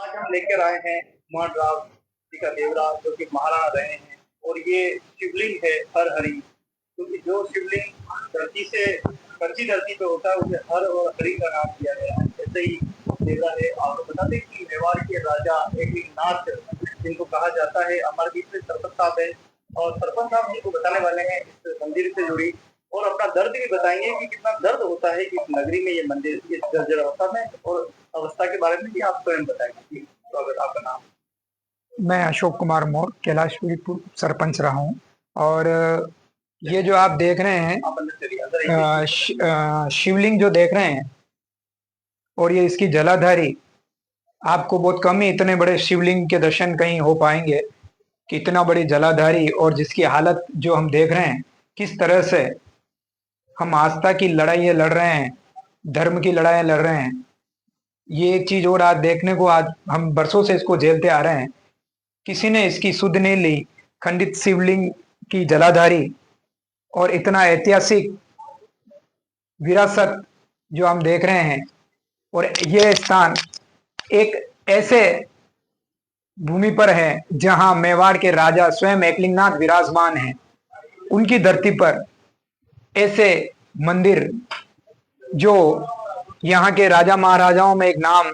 आज हम लेकर आए हैं कुमार राव जी का देवरा, जो कि महाराणा रहे हैं। और ये शिवलिंग है हर हरि, क्योंकि जो शिवलिंग धरती से कच्ची धरती पे होता है उसे हर और हरि का नाम दिया गया है। ऐसे ही देवरा है। आपको बता दें कि मेवाड़ के राजा एक नाथ, जिनको कहा जाता है, अमरदीप से सरपंच साहब है। और सरपंच साहब हमको बताने वाले हैं इस मंदिर से जुड़ी, और अपना दर्द भी बताएंगे कि कितना दर्द होता है कि इस नगरी में ये मंदिर इस जर्जर अवस्था में, और अवस्था के बारे में भी आप स्वयं बताएंगे। तो अगर आपका नाम। मैं अशोक कुमार मौर्य कैलाशपुर सरपंच रहा हूँ। और ये जो आप देख रहे हैं आप अंदर चलिए, अंदर आइए। शिवलिंग जो देख रहे हैं और ये इसकी जलाधारी, आपको बहुत कम ही इतने बड़े शिवलिंग के दर्शन कहीं हो पाएंगे कि इतना बड़ी जलाधारी, और जिसकी हालत जो हम देख रहे हैं, किस तरह से हम आस्था की लड़ाई लड़ रहे हैं, धर्म की लड़ाई लड़ रहे हैं। ये एक चीज और आज देखने को, आज हम बरसों से इसको झेलते आ रहे हैं, किसी ने इसकी सुध नहीं ली। खंडित शिवलिंग की जलाधारी और इतना ऐतिहासिक विरासत जो हम देख रहे हैं, और यह स्थान एक ऐसे भूमि पर है जहां मेवाड़ के राजा स्वयं एकलिंगनाथ विराजमान हैं। उनकी धरती पर ऐसे मंदिर, जो यहाँ के राजा महाराजाओं में एक नाम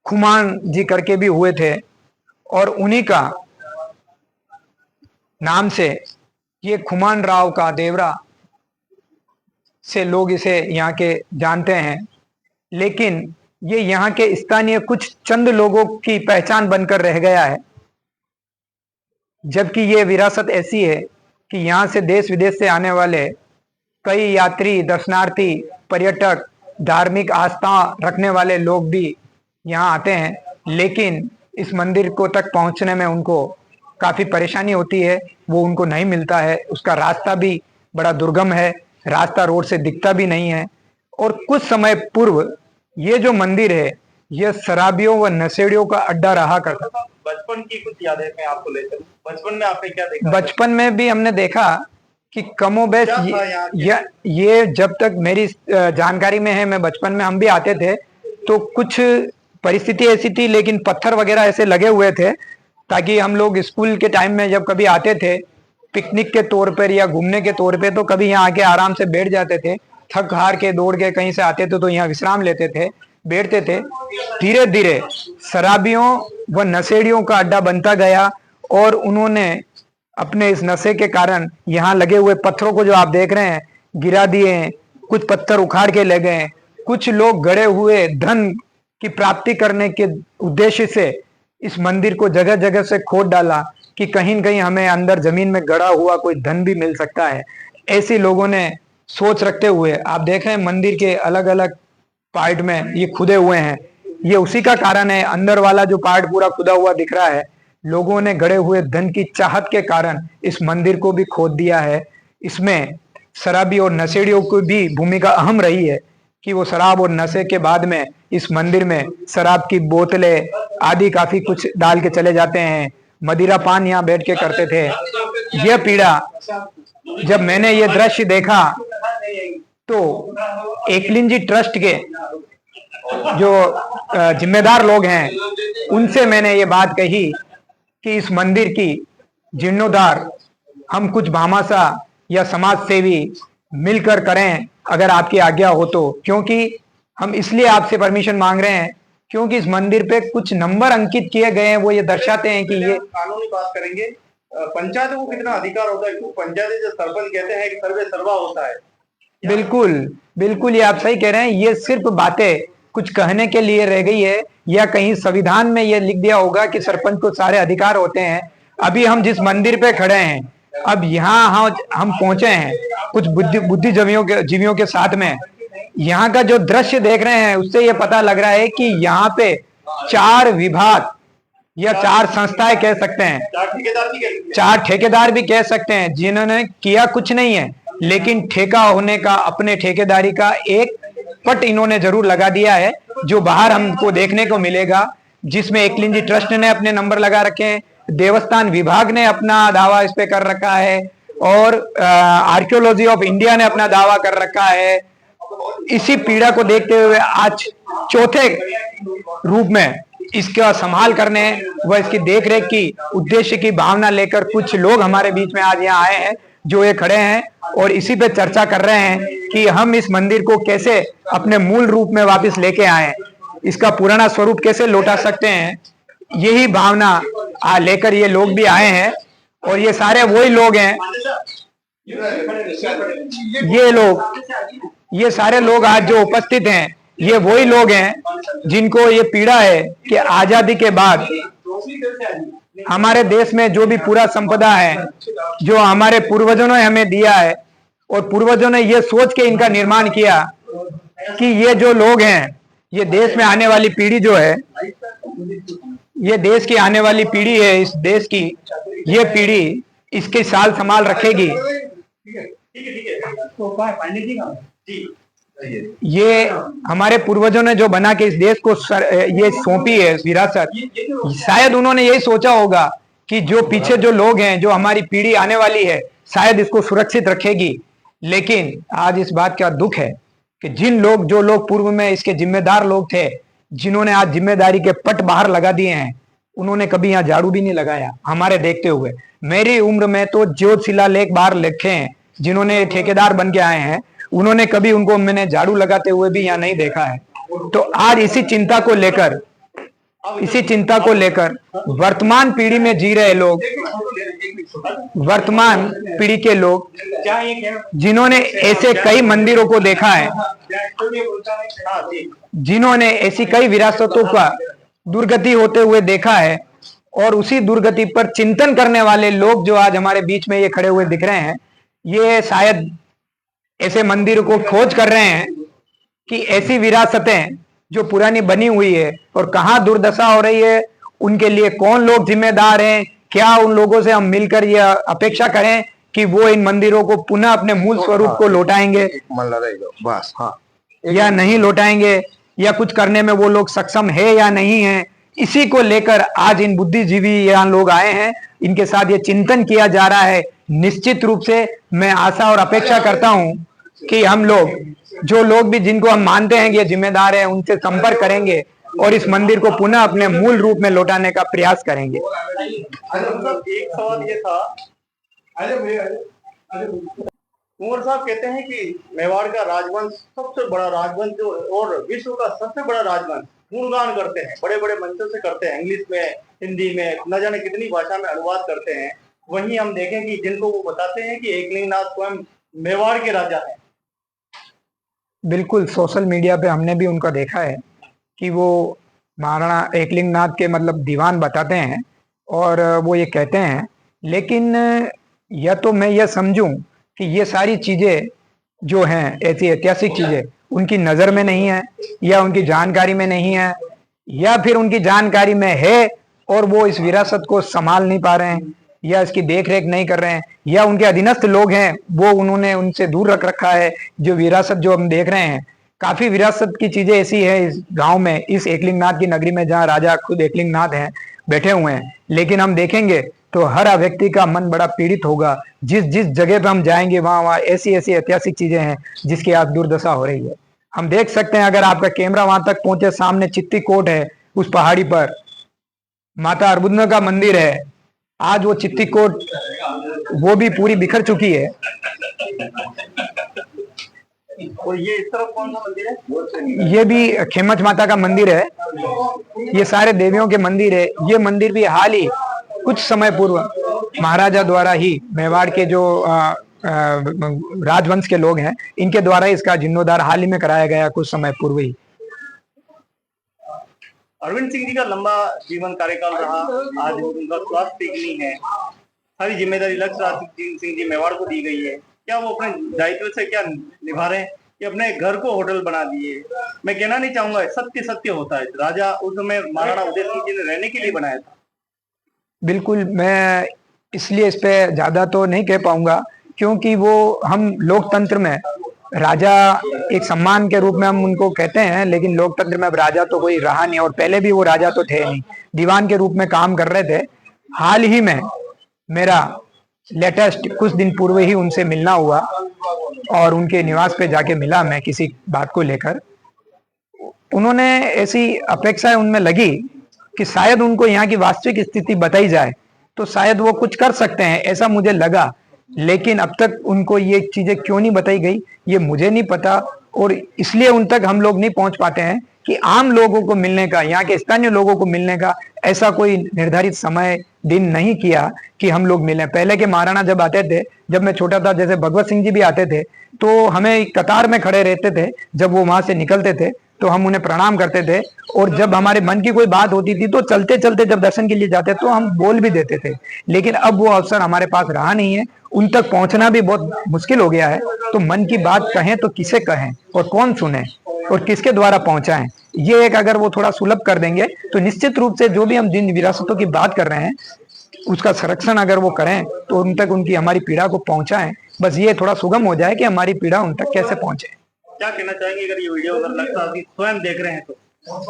खुमान जी करके भी हुए थे, और उन्हीं का नाम से ये खुमान राव का देवरा से लोग इसे यहाँ के जानते हैं। लेकिन ये यहाँ के स्थानीय कुछ चंद लोगों की पहचान बनकर रह गया है, जबकि ये विरासत ऐसी है कि यहाँ से देश विदेश से आने वाले कई यात्री, दर्शनार्थी, पर्यटक, धार्मिक आस्था रखने वाले लोग भी यहाँ आते हैं। लेकिन इस मंदिर को तक पहुँचने में उनको काफ़ी परेशानी होती है, वो उनको नहीं मिलता है। उसका रास्ता भी बड़ा दुर्गम है, रास्ता रोड से दिखता भी नहीं है। और कुछ समय पूर्व ये जो मंदिर है, यह शराबियों व नशेड़ियों का अड्डा रहा करता था। बचपन की कुछ यादें मैं आपको ले चलूं। बचपन में आपने क्या देखा? बचपन में भी हमने देखा कि कमोबेश ये जब तक मेरी जानकारी में है, मैं बचपन में हम भी आते थे तो कुछ परिस्थिति ऐसी थी, लेकिन पत्थर वगैरह ऐसे लगे हुए थे ताकि हम लोग स्कूल के टाइम में जब कभी आते थे पिकनिक के तौर पर या घूमने के तौर पे, तो कभी यहाँ आके आराम से बैठ जाते थे। थक हार के दौड़ के कहीं से आते थे तो यहाँ विश्राम लेते थे, बैठते थे। धीरे धीरे शराबियों व नशेड़ियों का अड्डा बनता गया, और उन्होंने अपने इस नशे के कारण यहाँ लगे हुए पत्थरों को जो आप देख रहे हैं गिरा दिए हैं, कुछ पत्थर उखाड़ के ले गए। कुछ लोग गड़े हुए धन की प्राप्ति करने के उद्देश्य से इस मंदिर को जगह जगह से खोद डाला कि कहीं न कहीं हमें अंदर जमीन में गड़ा हुआ कोई धन भी मिल सकता है। ऐसे लोगों ने सोच रखते हुए, आप देख रहे हैं मंदिर के अलग अलग पार्ट में ये खुदे हुए हैं। ये उसी का कारण है, अंदर वाला जो पार्ट पूरा खुदा हुआ दिख रहा है, लोगों ने गड़े हुए धन की चाहत के कारण इस मंदिर को भी खोद दिया है। इसमें शराबी और नशेड़ियों की भी भूमिका अहम रही है कि वो शराब और नशे के बाद में इस मंदिर में शराब की बोतलें आदि काफी कुछ डाल के चले जाते हैं। मदिरा पान यहाँ बैठ के करते थे। यह पीड़ा, जब मैंने ये दृश्य देखा तो एकलिंग जी ट्रस्ट के जो जिम्मेदार लोग हैं उनसे मैंने ये बात कही कि इस मंदिर की जीर्णोद्धार हम कुछ भामाशाह या समाज सेवी मिलकर करें, अगर आपकी आज्ञा हो तो। क्योंकि हम इसलिए आपसे परमिशन मांग रहे हैं क्योंकि इस मंदिर पे कुछ नंबर अंकित किए गए हैं, वो ये दर्शाते हैं कि ये कानूनी बात करेंगे। पंचायत को कितना अधिकार होता है? क्योंकि पंचायत जो सरपंच कहते हैं कि सर्वे सर्वा होता है। बिल्कुल बिल्कुल, ये आप सही कह रहे हैं। ये सिर्फ बातें कुछ कहने के लिए रह गई है, या कहीं संविधान में ये लिख दिया होगा कि सरपंच को सारे अधिकार होते हैं। अभी हम जिस मंदिर पे खड़े हैं, अब यहाँ हम पहुंचे हैं कुछ बुद्धिजीवियों के साथ में। यहाँ का जो दृश्य देख रहे हैं उससे ये पता लग रहा है कि यहाँ पे 4 विभाग या 4 संस्थाएं कह सकते हैं, 4 ठेकेदार भी कह सकते हैं, जिन्होंने किया कुछ नहीं है, लेकिन ठेका होने का, अपने ठेकेदारी का एक पट इन्होंने जरूर लगा दिया है, जो बाहर हमको देखने को मिलेगा। जिसमें एकलिंग जी ट्रस्ट ने अपने नंबर लगा रखे हैं, देवस्थान विभाग ने अपना दावा इस पे कर रखा है, और आर्कियोलॉजी ऑफ इंडिया ने अपना दावा कर रखा है। इसी पीड़ा को देखते हुए आज चौथे रूप में इसका संभाल करने व इसकी देखरेख की उद्देश्य की भावना लेकर कुछ लोग हमारे बीच में आज यहाँ आए हैं, जो ये खड़े हैं और इसी पे चर्चा कर रहे हैं कि हम इस मंदिर को कैसे अपने मूल रूप में वापस लेके आए, इसका पुराना स्वरूप कैसे लौटा सकते हैं। यही भावना लेकर ये लोग भी आए हैं और ये सारे वही लोग हैं, ये सारे लोग आज जो उपस्थित हैं ये वही लोग हैं जिनको ये पीड़ा है कि आजादी के बाद हमारे देश में जो भी पूरा संपदा है जो हमारे पूर्वजों ने हमें दिया है, और पूर्वजों ने ये सोच के इनका निर्माण किया कि ये जो लोग हैं, ये देश में आने वाली पीढ़ी जो है, ये देश की आने वाली पीढ़ी है, इस देश की ये पीढ़ी इसके साल संभाल रखेगी। ये हमारे पूर्वजों ने जो बना के इस देश को ये सौंपी है विरासत, शायद उन्होंने यही सोचा होगा कि जो पीछे जो लोग हैं, जो हमारी पीढ़ी आने वाली है, शायद इसको सुरक्षित रखेगी। लेकिन आज इस बात का दुख है कि जो लोग पूर्व में इसके जिम्मेदार लोग थे, जिन्होंने आज जिम्मेदारी के पट बाहर लगा दिए हैं, उन्होंने कभी यहाँ झाड़ू भी नहीं लगाया हमारे देखते हुए। मेरी उम्र में तो जो शिलालेख बाहर लिखे हैं, जिन्होंने ठेकेदार बन के आए हैं, उन्होंने कभी उनको मैंने झाड़ू लगाते हुए भी यहाँ नहीं देखा है। तो आज इसी चिंता को लेकर वर्तमान पीढ़ी में जी रहे लोग, वर्तमान पीढ़ी के लोग जिन्होंने ऐसे कई मंदिरों को देखा है, जिन्होंने ऐसी कई विरासतों का दुर्गति होते हुए देखा है, और उसी दुर्गति पर चिंतन करने वाले लोग जो आज हमारे बीच में ये खड़े हुए दिख रहे हैं, ये शायद ऐसे मंदिर को खोज कर रहे हैं कि ऐसी विरासतें जो पुरानी बनी हुई है और कहाँ दुर्दशा हो रही है, उनके लिए कौन लोग जिम्मेदार हैं, क्या उन लोगों से हम मिलकर यह अपेक्षा करें कि वो इन मंदिरों को पुनः अपने मूल स्वरूप को लौटाएंगे बस, हाँ, या नहीं लौटाएंगे, या कुछ करने में वो लोग सक्षम है या नहीं है। इसी को लेकर आज इन बुद्धिजीवी यहाँ लोग आए हैं, इनके साथ ये चिंतन किया जा रहा है। निश्चित रूप से मैं आशा और अपेक्षा करता हूं कि हम लोग, जो लोग भी जिनको हम मानते हैं कि ये जिम्मेदार है, उनसे संपर्क करेंगे और इस मंदिर को पुनः अपने मूल रूप में लौटाने का प्रयास करेंगे। एक सवाल ये था, कुंवर साहब कहते हैं कि मेवाड़ का राजवंश सबसे बड़ा राजवंश जो और विश्व का सबसे बड़ा राजवंश, गुणगान करते हैं, बड़े बड़े मंचों से करते हैं, इंग्लिश में, हिंदी में, न जाने कितनी भाषा में अनुवाद करते हैं। वहीं हम देखें कि जिनको वो बताते हैं कि एकलिंगनाथ स्वयं मेवाड़ के राजा हैं। बिल्कुल, सोशल मीडिया पे हमने भी उनका देखा है कि वो महाराणा एकलिंगनाथ के मतलब दीवान बताते हैं और वो ये कहते हैं। लेकिन या तो मैं ये समझूं कि ये सारी चीजें जो हैं, ऐसी ऐतिहासिक चीजें, उनकी नजर में नहीं है, या उनकी जानकारी में नहीं है, या फिर उनकी जानकारी में है और वो इस विरासत को संभाल नहीं पा रहे हैं, या इसकी देख रेख नहीं कर रहे हैं, या उनके अधीनस्थ लोग हैं वो उन्होंने उनसे दूर रख रखा है। जो विरासत जो हम देख रहे हैं, काफी विरासत की चीजें ऐसी है इस गांव में, इस एकलिंगनाथ की नगरी में, जहाँ राजा खुद एकलिंगनाथ हैं, बैठे हुए हैं। लेकिन हम देखेंगे तो हर व्यक्ति का मन बड़ा पीड़ित होगा। जिस जिस जगह पे हम जाएंगे वहां ऐसी ऐसी ऐतिहासिक चीजें हैं जिसकी आज दुर्दशा हो रही है। हम देख सकते हैं, अगर आपका कैमरा वहां तक पहुंचे, सामने चित्ती कोट है, उस पहाड़ी पर माता अर्बुदा का मंदिर है। आज वो चित्ती कोट वो भी पूरी बिखर चुकी है। और ये इस तरफ कौन सा मंदिर है? ये भी खेमच माता का मंदिर है। ये सारे देवियों के मंदिर है। ये मंदिर भी हाल ही कुछ समय पूर्व महाराजा द्वारा ही, मेवाड़ के जो राजवंश के लोग हैं, इनके द्वारा इसका जीर्णोद्धार हाल ही में कराया गया, कुछ समय पूर्व ही। अरविंद सिंह जी का लंबा जीवन कार्यकाल रहा, आज उनका स्वास्थ्य ठीक नहीं है, सारी जिम्मेदारी लक्ष्य सिंह जी मेवाड़ को दी गई है। क्या वो अपने दायित्व से क्या निभा रहे हैं कि अपने घर को होटल बना दिए? मैं कहना नहीं चाहूंगा, सत्य सत्य होता है। राजा उस समय महाराणा उदय सिंह जी ने रहने के लिए बनाया था। बिल्कुल, मैं इसलिए इस पे ज्यादा तो नहीं कह पाऊंगा, क्योंकि वो हम लोकतंत्र में राजा एक सम्मान के रूप में हम उनको कहते हैं, लेकिन लोकतंत्र में अब राजा तो कोई रहा नहीं, और पहले भी वो राजा तो थे नहीं, दीवान के रूप में काम कर रहे थे। हाल ही में मेरा लेटेस्ट कुछ दिन पूर्व ही उनसे मिलना हुआ और उनके निवास पे जाके मिला मैं किसी बात को लेकर। उन्होंने ऐसी अपेक्षाएं उनमें लगी कि शायद उनको यहाँ की वास्तविक स्थिति बताई जाए तो शायद वो कुछ कर सकते हैं, ऐसा मुझे लगा। लेकिन अब तक उनको ये चीजें क्यों नहीं बताई गई ये मुझे नहीं पता, और इसलिए उन तक हम लोग नहीं पहुंच पाते हैं कि आम लोगों को मिलने का, यहाँ के स्थानीय लोगों को मिलने का ऐसा कोई निर्धारित समय दिन नहीं किया कि हम लोग मिलें। पहले के महाराणा जब आते थे, जब मैं छोटा था, जैसे भगवत सिंह जी भी आते थे तो हमें कतार में खड़े रहते थे। जब वो वहां से निकलते थे तो हम उन्हें प्रणाम करते थे, और जब हमारे मन की कोई बात होती थी तो चलते चलते जब दर्शन के लिए जाते तो हम बोल भी देते थे। लेकिन अब वो अवसर हमारे पास रहा नहीं है, उन तक पहुंचना भी बहुत मुश्किल हो गया है। तो मन की बात कहें तो किसे कहें और कौन सुने और किसके द्वारा पहुंचाएं, ये एक अगर वो थोड़ा सुलभ कर देंगे तो निश्चित रूप से जो भी हम जिन विरासतों की बात कर रहे हैं उसका संरक्षण अगर वो करें तो उन तक उनकी हमारी पीड़ा को पहुंचाएं। बस ये थोड़ा सुगम हो जाए कि हमारी पीड़ा उन तक कैसे पहुंचे। क्या कहना चाहेंगे अगर ये वीडियो अगर लक्ष्यराज जी स्वयं देख रहे हैं तो?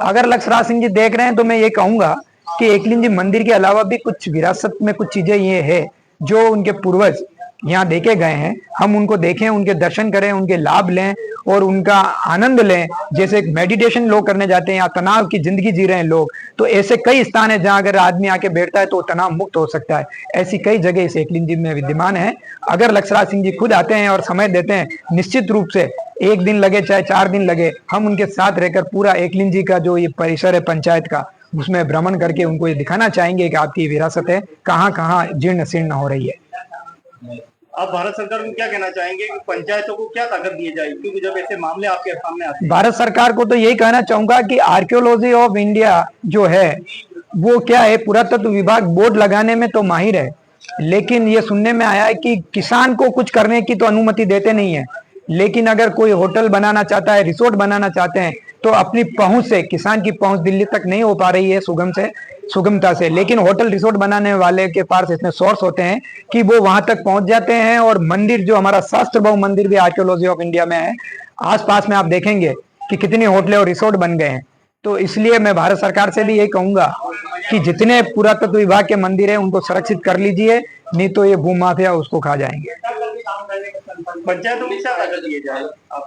अगर लक्ष्यराज सिंह जी देख रहे हैं तो मैं ये कहूंगा कि एकलिंग जी मंदिर के अलावा भी कुछ विरासत में कुछ चीजें ये है जो उनके पूर्वज यहाँ देखे गए हैं, हम उनको देखें, उनके दर्शन करें, उनके लाभ लें और उनका आनंद लें। जैसे मेडिटेशन लोग करने जाते हैं या तनाव की जिंदगी जी रहे हैं लोग, तो ऐसे कई स्थान है जहां अगर आदमी आके बैठता है तो तनाव मुक्त हो सकता है। ऐसी कई जगह इस एकलिंग जी में विद्यमान है। अगर लक्ष्यराज सिंह जी खुद आते हैं और समय देते हैं, निश्चित रूप से 1 दिन लगे चाहे 4 दिन लगे, हम उनके साथ रहकर पूरा एकलिंग जी का जो ये परिसर है पंचायत का, उसमें भ्रमण करके उनको ये दिखाना चाहेंगे कि आपकी विरासत है कहाँ कहाँ जीर्ण शीर्ण हो रही है। आप भारत सरकार को क्या कहना चाहेंगे कि पंचायतों को क्या ताकत दी जाए, क्योंकि जब ऐसे मामले आपके सामने आते हैं? भारत सरकार को तो यही कहना चाहूंगा कि आर्कियोलॉजी ऑफ इंडिया जो है वो क्या है, पुरातत्व विभाग बोर्ड लगाने में तो माहिर है, लेकिन ये सुनने में आया है कि किसान को कुछ करने की तो अनुमति देते नहीं है। लेकिन अगर कोई होटल बनाना चाहता है, रिसोर्ट बनाना चाहते हैं तो अपनी पहुंच से, किसान की पहुंच दिल्ली तक नहीं हो पा रही है सुगमता से, लेकिन होटल रिसोर्ट बनाने वाले के पास इतने सोर्स होते हैं कि वो वहां तक पहुंच जाते हैं। और मंदिर जो हमारा शास्त्र बहु मंदिर भी आर्कियोलॉजी ऑफ इंडिया में है, आसपास में आप देखेंगे कि कितनी होटलें और रिसोर्ट बन गए हैं। तो इसलिए मैं भारत सरकार से भी यही कहूंगा कि जितने पुरातत्व विभाग के मंदिर है उनको सुरक्षित कर लीजिए, नहीं तो ये भूमाफिया उसको खा जाएंगे। पंचायतों को क्या ताकत दी जाए?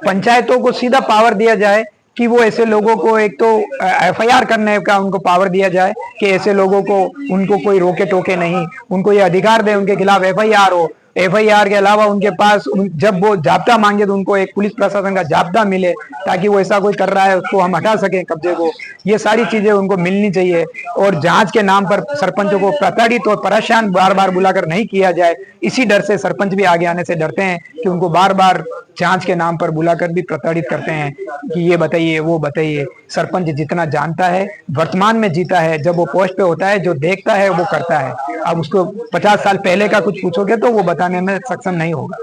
पंचायतों को सीधा पावर दिया जाए कि वो ऐसे लोगों को, एक तो एफआईआर करने का उनको पावर दिया जाए कि ऐसे लोगों को, उनको कोई रोके टोके नहीं, उनको ये अधिकार दे उनके खिलाफ एफआईआर हो। एफआईआर के अलावा उनके पास जब वो जाब्ता मांगे तो उनको एक पुलिस प्रशासन का जाब्ता मिले, ताकि वो ऐसा कोई कर रहा है उसको हम हटा सकें कब्जे को। ये सारी चीजें उनको मिलनी चाहिए। और जांच के नाम पर सरपंचों को प्रताड़ित और परेशान बार बार बुलाकर नहीं किया जाए। इसी डर से सरपंच भी आगे आने से डरते हैं कि उनको बार बार जांच के नाम पर बुलाकर भी प्रताड़ित करते हैं कि ये बताइए वो बताइए। सरपंच जितना जानता है, वर्तमान में जीता है, जब वो पोस्ट पे होता है जो देखता है वो करता है। अब उसको 50 साल पहले का कुछ पूछोगे तो वो बताने में सक्षम नहीं होगा।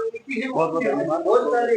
बहुत बहुत धन्यवाद।